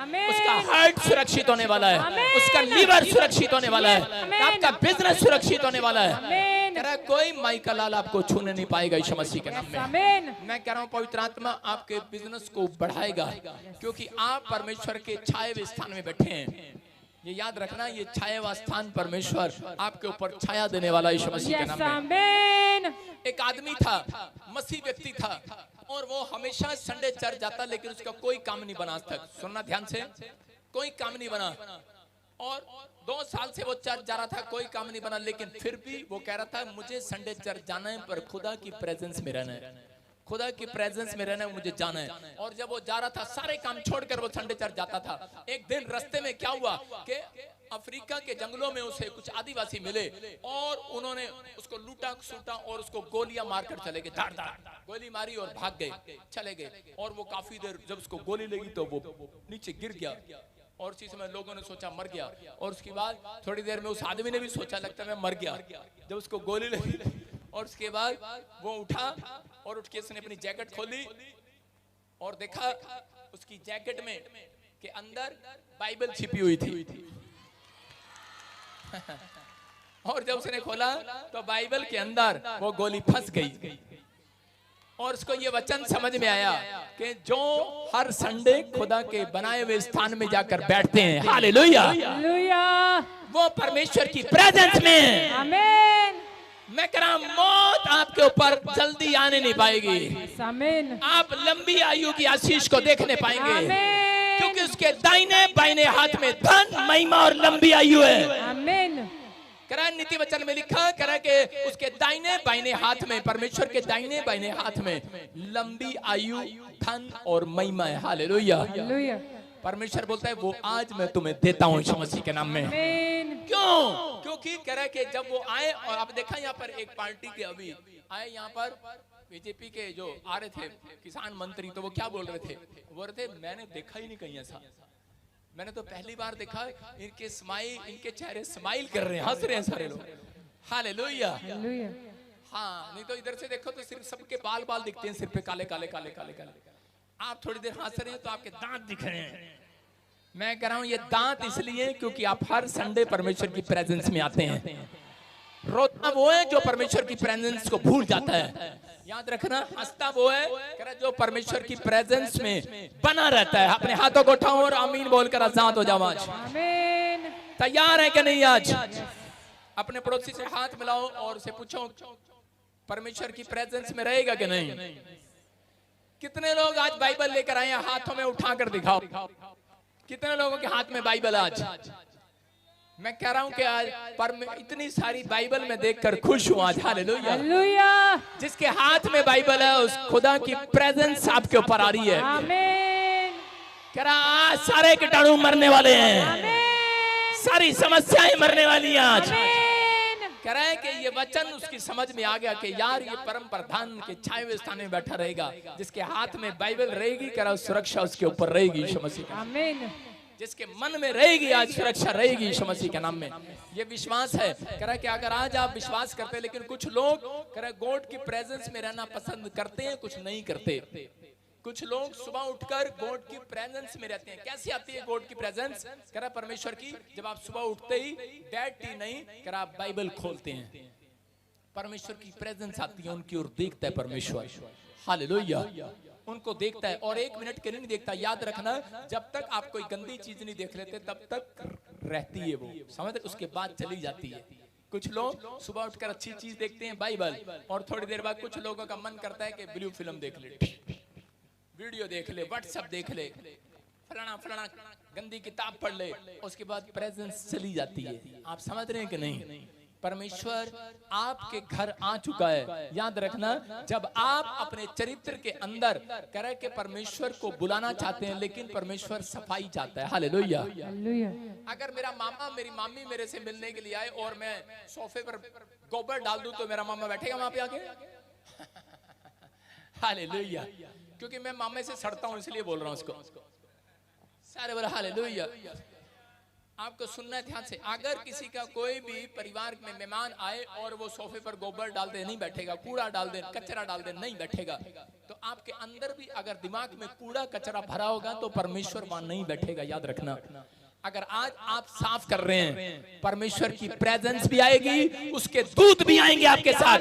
उसका हार्ट सुरक्षित होने वाला है, उसका लीवर सुरक्षित होने वाला है, आपका बिजनेस सुरक्षित होने वाला है। कोई माई का लाल आपको छूने नहीं पाएगा यीशु मसीह के नाम में। मैं कह रहा हूँ पवित्र आत्मा आपके बिजनेस को बढ़ाएगा, क्योंकि आप परमेश्वर के छाए हुए स्थान में बैठे हैं। ये याद रखना, ये छाया हुआ स्थान परमेश्वर आपके ऊपर छाया देने वाला यीशु मसीह के नाम में। एक आदमी था, मसीह व्यक्ति था, और वो हमेशा संडे चर्च जाता, लेकिन उसका कोई काम नहीं बना आज तक। सुनना ध्यान से, कोई काम नहीं बना। और 2 साल से वो चर्च जा रहा था, कोई काम नहीं बना, लेकिन फिर भी वो कह रहा था मुझे संडे चर्च जाना है, पर खुदा की प्रेजेंस में रहना है, खुदा की प्रेजेंस में रहना है, मुझे जाना है। और जब वो जा रहा था, सारे काम छोड़कर वो संडे चर्च जाता था। एक दिन रास्ते में क्या हुआ कि अफ्रीका के जंगलों में उसे कुछ आदिवासी मिले, और उन्होंने उसको लूटा सूटा और उसको गोलियां मारकर चले गए। धाड़ धाड़ गोली मारी और भाग गए, चले गए। और वो काफी देर जब उसको गोली लगी तो वो नीचे गिर गया, और उसी समय लोगों ने सोचा मर गया। और उसके बाद थोड़ी देर में उस आदमी ने भी सोचा लगता है मैं मर गया, जब उसको गोली लगी। और उसके बाद वो उठा और उठ के उसने अपनी जैकेट खोली और देखा उसकी जैकेट में के अंदर बाइबल छिपी हुई थी। और जब उसने खोला तो बाइबल के अंदर वो गोली फंस गई, और उसको ये वचन समझ में आया कि जो हर संडे खुदा के बनाए हुए स्थान में जाकर बैठते हैं, हालेलुया, वो परमेश्वर की प्रेजेंस में, आमीन। मैं कह रहा हूं मौत आपके ऊपर जल्दी आने नहीं पाएगी, आमीन। आप लंबी आयु की आशीष को देखने पाएंगे, क्योंकि उसके दाहिने बाइने हाथ में धन, महिमा और लंबी आयु है, आमीन। नीति वचन में लिखा करा कि उसके दाहिने बाइने हाथ में, परमेश्वर के दाहिने बाइने हाथ में लंबी आयु, धन और महिमा है, हालेलुया। परमेश्वर बोलता है वो आज मैं तुम्हें देता हूँ यीशु मसीह के नाम में। क्यों? क्योंकि कह रहा है कि जब वो आए, और आप देखा यहाँ पर एक पार्टी के अभी आए, यहाँ पर बीजेपी के जो आ रहे थे किसान मंत्री, तो वो क्या बोल रहे थे? बोल रहे थे मैंने देखा ही नहीं कहीं ऐसा, मैंने तो पहली बार देखा इनके स्माइल, इनके चेहरे स्माइल कर रहे हैं, हंस रहे हैं सारे लोग, हालेलुया। हाँ, नहीं तो इधर से देखो तो सिर्फ सबके बाल बाल दिखते हैं सिर पे, काले काले काले काले काले। आप थोड़ी देर हंस रहे हैं तो आपके दांत दिख रहे हैं। मैं कह रहा हूं ये दांत इसलिए क्योंकि आप हर संडे परमेश्वर की प्रेजेंस में आते हैं। रोता वो है जो परमेश्वर की प्रेजेंस को भूल जाता है, याद रखना। हंसता वो है जो परमेश्वर की प्रेजेंस में बना रहता है। अपने हाथों को उठाओ और आमीन बोलकर आजाद हो जाओ। आज तैयार है कि नहीं? आज अपने पड़ोसी से हाथ मिलाओ और उसे पूछो परमेश्वर की प्रेजेंस में रहेगा कि नहीं। कितने लोग आज बाइबल लेकर आए हैं? हाथों में उठाकर दिखाओ कितने लोगों के हाथ में बाइबल आज। मैं कह रहा हूं कि आज इतनी सारी बाइबल में देखकर खुश हूं आज, हालेलुया। जिसके हाथ में बाइबल है उस खुदा की प्रेजेंस आपके ऊपर आ रही है, आमीन। कह रहा आज सारे कीटाणु मरने वाले हैं, आमीन। सारी समस्याएं मरने वाली हैं आज, आमीन। कह रहा है कि ये वचन उसकी समझ में आ गया कि यार ये परम प्रधान के छाए हुए स्थान में बैठा रहेगा, जिसके हाथ में बाइबल रहेगी, कह रहा सुरक्षा उसके ऊपर रहेगी यीशु मसीह, आमीन। जिसके मन में रहेगी आज सुरक्षा रहेगी यीशु मसीह के नाम में। ये विश्वास है। कह रहा कि अगर आज आप विश्वास करते हैं, लेकिन कुछ लोग कह रहा गॉड की प्रेजेंस में रहना पसंद करते हैं, कुछ नहीं करते। कुछ लोग सुबह उठकर गॉड की प्रेजेंस में रहते हैं। कैसे आती है गॉड की प्रेजेंस? कह रहा परमेश्वर की, जब आप सुबह उठते ही बैठते ही नहीं, कह रहा आप बाइबल खोलते हैं, परमेश्वर की प्रेजेंस आती है, उनकी ओर देखता है परमेश्वर, हालेलुया। उनको देखता है और 1 मिनट के लिए नहीं देखता। याद रखना, जब तक आप कोई गंदी चीज नहीं देख लेते तब तक रहती है वो, समझ, उसके बाद चली जाती है। कुछ लोग सुबह उठकर अच्छी चीज देखते हैं बाइबल, और थोड़ी देर बाद कुछ लोगों का मन करता है कि ब्लू फिल्म देख ले, वीडियो देख ले, व्हाट्सएप देख ले, फलाना फलाना गंदी किताब पढ़ ले, उसके बाद प्रेजेंस चली जाती है। आप समझ रहे हैं कि नहीं? परमेश्वर आपके घर आ चुका है। याद रखना, जब आप अपने चरित्र के अंदर कह रहे कि परमेश्वर को बुलाना चाहते हैं, लेकिन परमेश्वर सफाई चाहता है, हालेलुया। अगर मेरा मामा मेरी मामी मेरे से मिलने के लिए आए और मैं सोफे पर गोबर डाल दूं तो मेरा मामा बैठेगा वहां पे आके? हालेलुया। क्योंकि मैं मामे से सड़ता हूं इसलिए बोल रहा हूं उसको। सारे बोला हालेलुया। आपको सुनना है ध्यान से। अगर किसी का कोई भी परिवार में मेहमान आए और वो सोफे पर गोबर डाल दे, नहीं बैठेगा, कूड़ा डाल दे, कचरा डाल दे, नहीं बैठेगा, तो आपके अंदर भी अगर दिमाग में कूड़ा कचरा भरा होगा तो परमेश्वर वहां नहीं बैठेगा, याद रखना। अगर आज आप साफ कर रहे हैं, परमेश्वर की प्रेजेंस भी आएगी, उसके दूत भी आएंगे आपके साथ,